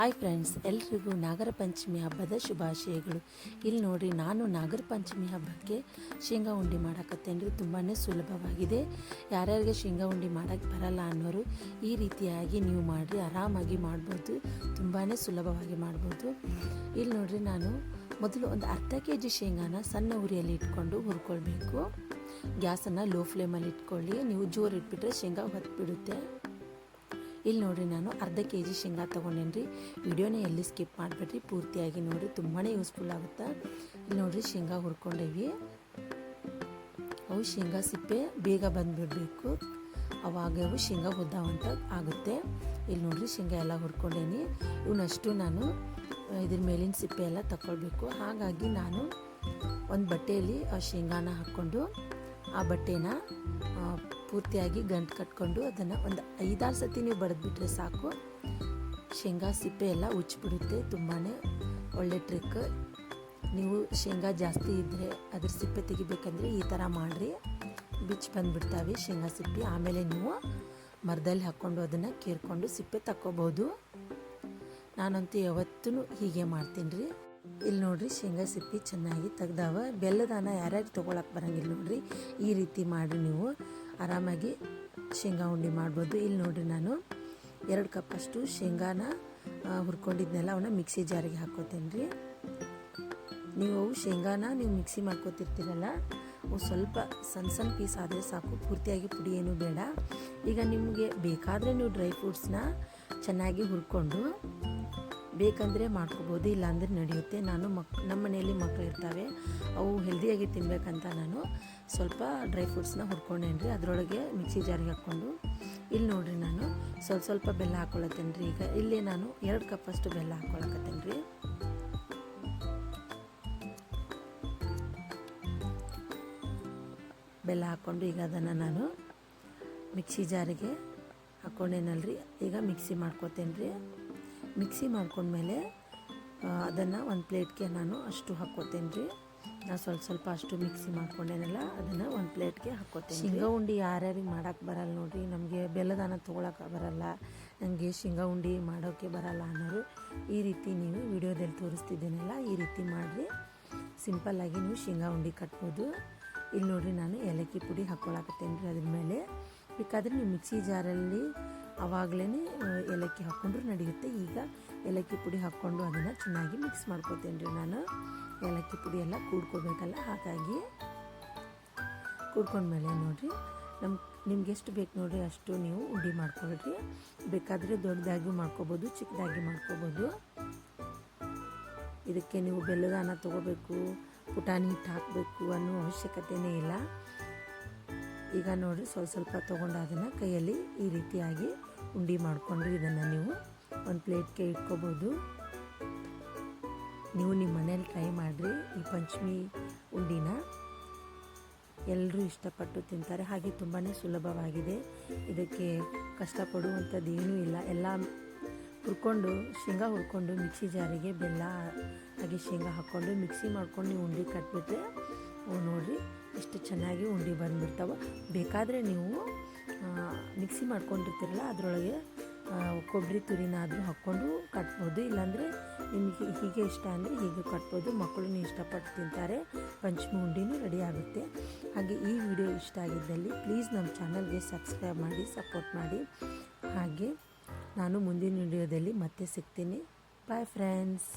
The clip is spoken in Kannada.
ಹಾಯ್ ಫ್ರೆಂಡ್ಸ್, ಎಲ್ರಿಗೂ ನಾಗರ ಪಂಚಮಿ ಹಬ್ಬದ ಶುಭಾಶಯಗಳು. ಇಲ್ಲಿ ನೋಡಿರಿ, ನಾನು ನಾಗರ ಪಂಚಮಿ ಹಬ್ಬಕ್ಕೆ ಶೇಂಗಾ ಉಂಡೆ ಮಾಡಕತ್ತೇನೆ ರೀ. ತುಂಬಾ ಸುಲಭವಾಗಿದೆ. ಯಾರ್ಯಾರಿಗೆ ಶೇಂಗಾ ಉಂಡೆ ಮಾಡೋಕ್ಕೆ ಬರಲ್ಲ ಅನ್ನೋರು ಈ ರೀತಿಯಾಗಿ ನೀವು ಮಾಡಿರಿ, ಆರಾಮಾಗಿ ಮಾಡ್ಬೋದು. ತುಂಬಾ ಸುಲಭವಾಗಿ ಮಾಡ್ಬೋದು. ಇಲ್ಲಿ ನೋಡಿರಿ, ನಾನು ಮೊದಲು ಒಂದು ಅರ್ಧ kg ಶೇಂಗಾನ ಸಣ್ಣ ಉರಿಯಲ್ಲಿ ಇಟ್ಕೊಂಡು ಹುರ್ಕೊಳ್ಬೇಕು. ಗ್ಯಾಸನ್ನು ಲೋ ಫ್ಲೇಮಲ್ಲಿ ಇಟ್ಕೊಳ್ಳಿ. ನೀವು ಜೋರು ಇಟ್ಬಿಟ್ರೆ ಶೇಂಗಾ ಹೊತ್ಬಿಡುತ್ತೆ. ಇಲ್ಲಿ ನೋಡಿರಿ, ನಾನು ಅರ್ಧ kg ಶೇಂಗಾ ತೊಗೊಂಡೇನಿ ರೀ. ವಿಡಿಯೋನ ಎಲ್ಲಿ ಸ್ಕಿಪ್ ಮಾಡಿಬಿಡ್ರಿ, ಪೂರ್ತಿಯಾಗಿ ನೋಡಿರಿ, ತುಂಬಾ ಯೂಸ್ಫುಲ್ ಆಗುತ್ತೆ. ಇಲ್ಲಿ ನೋಡಿರಿ, ಶೇಂಗಾ ಹುರ್ಕೊಂಡೇವಿ. ಅವು ಶೇಂಗಾ ಸಿಪ್ಪೆ ಬೇಗ ಬಂದುಬಿಡಬೇಕು, ಅವಾಗ ಅವು ಶೇಂಗಾ ಹುದ್ದಾವಂತ ಆಗುತ್ತೆ. ಇಲ್ಲಿ ನೋಡಿರಿ, ಶೇಂಗಾ ಎಲ್ಲ ಹುರ್ಕೊಂಡೇನಿ. ಇವನ್ನಷ್ಟು ನಾನು ಇದ್ರ ಮೇಲಿನ ಸಿಪ್ಪೆ ಎಲ್ಲ ತಗೊಳ್ಬೇಕು. ಹಾಗಾಗಿ ನಾನು ಒಂದು ಬಟ್ಟೆಯಲ್ಲಿ ಆ ಶೇಂಗಾನ ಹಾಕ್ಕೊಂಡು ಆ ಬಟ್ಟೆನ ಪೂರ್ತಿಯಾಗಿ ಗಂಟು ಕಟ್ಕೊಂಡು ಅದನ್ನು ಒಂದು 5-6 ಸತಿ ನೀವು ಬಡಿದ್ಬಿಟ್ರೆ ಸಾಕು. ಶೇಂಗಾ ಸಿಪ್ಪೆ ಎಲ್ಲ ಉಚ್ಚಿಬಿಡುತ್ತೆ. ತುಂಬಾ ಒಳ್ಳೆ ಟ್ರಿಕ್. ನೀವು ಶೇಂಗಾ ಜಾಸ್ತಿ ಇದ್ದರೆ ಅದ್ರ ಸಿಪ್ಪೆ ತೆಗಿಬೇಕಂದ್ರೆ ಈ ಥರ ಮಾಡಿರಿ, ಬಿಚ್ಚಿ ಬಂದುಬಿಡ್ತಾವೆ ಶೇಂಗಾ ಸಿಪ್ಪೆ. ಆಮೇಲೆ ನೀವು ಮರದಲ್ಲಿ ಹಾಕ್ಕೊಂಡು ಅದನ್ನು ಕೇರ್ಕೊಂಡು ಸಿಪ್ಪೆ ತಕ್ಕೋಬೋದು. ನಾನಂತೂ ಯಾವತ್ತೂ ಹೀಗೆ ಮಾಡ್ತೀನಿ ರೀ. ಇಲ್ಲಿ ನೋಡಿರಿ, ಶೇಂಗಾ ಸಿಪ್ಪೆ ಚೆನ್ನಾಗಿ ತೆಗ್ದಾವ. ಬೆಲ್ಲದಾನ ಯಾರ್ಯಾರು ತೊಗೊಳಕ್ಕೆ ಬರೋಂಗಿಲ್ಲ ನೋಡಿರಿ, ಈ ರೀತಿ ಮಾಡಿ ನೀವು ಆರಾಮಾಗಿ ಶೇಂಗಾ ಉಂಡೆ ಮಾಡ್ಬೋದು. ಇಲ್ಲಿ ನೋಡಿರಿ, ನಾನು 2 ಕಪ್ಪಷ್ಟು ಶೇಂಗಾನ ಹುರ್ಕೊಂಡಿದ್ನೆಲ್ಲ ಅವನ್ನ ಮಿಕ್ಸಿ ಜಾರಿಗೆ ಹಾಕ್ಕೋತೇನೆ ರೀ. ನೀವು ಶೇಂಗಾನ ನೀವು ಮಿಕ್ಸಿ ಮಾಡ್ಕೋತಿರ್ತೀರಲ್ಲ, ಅವು ಸ್ವಲ್ಪ ಸಣ್ಣ ಪೀಸ್ ಆದರೆ ಸಾಕು, ಪೂರ್ತಿಯಾಗಿ ಪುಡಿ ಏನೂ ಬೇಡ. ಈಗ ನಿಮಗೆ ಬೇಕಾದರೆ ನೀವು ಡ್ರೈ ಫ್ರೂಟ್ಸ್ನ ಚೆನ್ನಾಗಿ ಹುರ್ಕೊಂಡು ಬೇಕಂದರೆ ಮಾಡ್ಕೋಬೋದು, ಇಲ್ಲಾಂದರೆ ನಡೆಯುತ್ತೆ. ನಾನು ನಮ್ಮ ಮನೆಯಲ್ಲಿ ಮಕ್ಕಳು ಇರ್ತವೆ, ಅವು ಹೆಲ್ದಿಯಾಗಿ ತಿನ್ನಬೇಕಂತ ನಾನು ಸ್ವಲ್ಪ ಡ್ರೈ ಫ್ರೂಟ್ಸ್ನ ಹುರ್ಕೊಂಡೇನಿ ರೀ. ಅದರೊಳಗೆ ಮಿಕ್ಸಿ ಜಾರಿಗೆ ಹಾಕ್ಕೊಂಡು ಇಲ್ಲಿ ನೋಡಿರಿ, ನಾನು ಸ್ವಲ್ಪ ಬೆಲ್ಲ ಹಾಕ್ಕೊಳತ್ತೇನೆ ರೀ. ಈಗ ಇಲ್ಲಿ ನಾನು 2 ಕಪ್ಪಷ್ಟು ಬೆಲ್ಲ ಹಾಕ್ಕೊಳಕತ್ತೇನೆ ರೀ. ಬೆಲ್ಲ ಹಾಕ್ಕೊಂಡು ಈಗ ಅದನ್ನು ನಾನು ಮಿಕ್ಸಿ ಜಾರಿಗೆ ಹಾಕ್ಕೊಂಡೇನಲ್ರಿ. ಈಗ ಮಿಕ್ಸಿ ಮಾಡ್ಕೋತೇನೆ ರೀ. ಮಿಕ್ಸಿ ಮಾಡ್ಕೊಂಡ್ಮೇಲೆ ಅದನ್ನು ಒಂದು ಪ್ಲೇಟ್ಗೆ ನಾನು ಅಷ್ಟು ಹಾಕ್ಕೋತೇನೆ ರೀ. ನಾನು ಸ್ವಲ್ಪ ಅಷ್ಟು ಮಿಕ್ಸಿ ಮಾಡ್ಕೊಂಡೇನಲ್ಲ, ಅದನ್ನು ಒಂದು ಪ್ಲೇಟ್ಗೆ ಹಾಕ್ಕೋತೇನೆ. ಶೇಂಗಾ ಉಂಡೆ ಯಾರ್ಯಾರಿಗೆ ಮಾಡೋಕ್ಕೆ ಬರಲ್ಲ ನೋಡಿರಿ, ನಮಗೆ ಬೆಲ್ಲದಾನ ತೊಗೊಳಕ್ಕೆ ಬರಲ್ಲ, ನನಗೆ ಶೇಂಗಾ ಉಂಡೆ ಮಾಡೋಕ್ಕೆ ಬರಲ್ಲ ಅನ್ನೋರು ಈ ರೀತಿ ನೀವು ವಿಡಿಯೋದಲ್ಲಿ ತೋರಿಸ್ತಿದ್ದೇನಲ್ಲ, ಈ ರೀತಿ ಮಾಡಿರಿ. ಸಿಂಪಲ್ಲಾಗಿ ನೀವು ಶೇಂಗಾ ಉಂಡೆ ಕಟ್ಬೋದು. ಇಲ್ಲಿ ನೋಡಿರಿ, ನಾನು ಏಲಕ್ಕಿ ಪುಡಿ ಹಾಕ್ಕೊಳಕತ್ತೇನೆ ರೀ. ಅದ್ರ ಮೇಲೆ ಬೇಕಾದರೆ ನೀವು ಮಿಕ್ಸಿ ಜಾರಲ್ಲಿ ಆವಾಗಲೇ ಏಲಕ್ಕಿ ಹಾಕ್ಕೊಂಡ್ರೂ ನಡೆಯುತ್ತೆ. ಈಗ ಏಲಕ್ಕಿ ಪುಡಿ ಹಾಕ್ಕೊಂಡು ಅದನ್ನು ಚೆನ್ನಾಗಿ ಮಿಕ್ಸ್ ಮಾಡ್ಕೋತೇನೆ ರೀ. ನಾನು ಏಲಕ್ಕಿ ಪುಡಿ ಎಲ್ಲ ಕೂಡ್ಕೋಬೇಕಲ್ಲ, ಹಾಗಾಗಿ ಕೂಡ್ಕೊಂಡ್ಮೇಲೆ ನೋಡಿರಿ, ನಿಮ್ಗೆ ಎಷ್ಟು ಬೇಕು ನೋಡಿರಿ ಅಷ್ಟು ನೀವು ಉಂಡೆ ಮಾಡ್ಕೊಳ್ರಿ. ಬೇಕಾದರೆ ದೊಡ್ಡದಾಗಿ ಮಾಡ್ಕೋಬೋದು, ಚಿಕ್ಕದಾಗಿ ಮಾಡ್ಕೋಬೋದು. ಇದಕ್ಕೆ ನೀವು ಬೆಲ್ಲದಾನ ತೊಗೋಬೇಕು, ಪುಟಾಣಿ ಹಿಟ್ಟು ಹಾಕಬೇಕು ಅನ್ನೋ ಅವಶ್ಯಕತೆಯೇ ಇಲ್ಲ. ಈಗ ನೋಡಿರಿ, ಸ್ವಲ್ಪ ತೊಗೊಂಡು ಅದನ್ನು ಕೈಯಲ್ಲಿ ಈ ರೀತಿಯಾಗಿ ಉಂಡೆ ಮಾಡಿಕೊಂಡ್ರೆ ಇದನ್ನು ನೀವು ಒಂದು ಪ್ಲೇಟ್ಗೆ ಇಟ್ಕೋಬೋದು. ನೀವು ನಿಮ್ಮ ಮನೇಲಿ ಟ್ರೈ ಮಾಡಿರಿ. ಈ ಪಂಚಮಿ ಉಂಡಿನ ಎಲ್ಲರೂ ಇಷ್ಟಪಟ್ಟು ತಿಂತಾರೆ. ಹಾಗೆ ತುಂಬಾ ಸುಲಭವಾಗಿದೆ. ಇದಕ್ಕೆ ಕಷ್ಟಪಡುವಂಥದ್ದು ಏನೂ ಇಲ್ಲ. ಎಲ್ಲ ಶೇಂಗಾ ಹುರ್ಕೊಂಡು ಮಿಕ್ಸಿ ಜಾರಿಗೆ ಬೆಲ್ಲ ಹಾಗೆ ಶೇಂಗಾ ಹಾಕ್ಕೊಂಡು ಮಿಕ್ಸಿ ಮಾಡ್ಕೊಂಡು ನೀವು ಉಂಡೆ ಕಟ್ಬಿಟ್ರೆ ನೋಡಿರಿ ಎಷ್ಟು ಚೆನ್ನಾಗಿ ಉಂಡೆ ಬಂದುಬಿಡ್ತಾವೆ. ಬೇಕಾದರೆ ನೀವು ಮಿಕ್ಸಿ ಮಾಡ್ಕೊಂಡಿರ್ತೀರಲ್ಲ, ಅದರೊಳಗೆ ಕೊಬ್ಬರಿ ತುರಿನಾದರೂ ಹಾಕ್ಕೊಂಡು ಕಟ್ಬೋದು. ಇಲ್ಲಾಂದರೆ ನಿಮಗೆ ಹೀಗೆ ಇಷ್ಟ ಅಂದರೆ ಹೀಗೆ ಕಟ್ಬೋದು. ಮಕ್ಕಳು ಇಷ್ಟಪಟ್ಟು ತಿಂತಾರೆ. ಪಂಚಮಿ ಉಂಡೆನೂ ರೆಡಿ ಆಗುತ್ತೆ. ಹಾಗೆ ಈ ವಿಡಿಯೋ ಇಷ್ಟ ಆಗಿದ್ದಲ್ಲಿ ಪ್ಲೀಸ್ ನಮ್ಮ ಚಾನಲ್ಗೆ ಸಬ್ಸ್ಕ್ರೈಬ್ ಮಾಡಿ, ಸಪೋರ್ಟ್ ಮಾಡಿ. ಹಾಗೆ ನಾನು ಮುಂದಿನ ವಿಡಿಯೋದಲ್ಲಿ ಮತ್ತೆ ಸಿಗ್ತೀನಿ. Bye friends.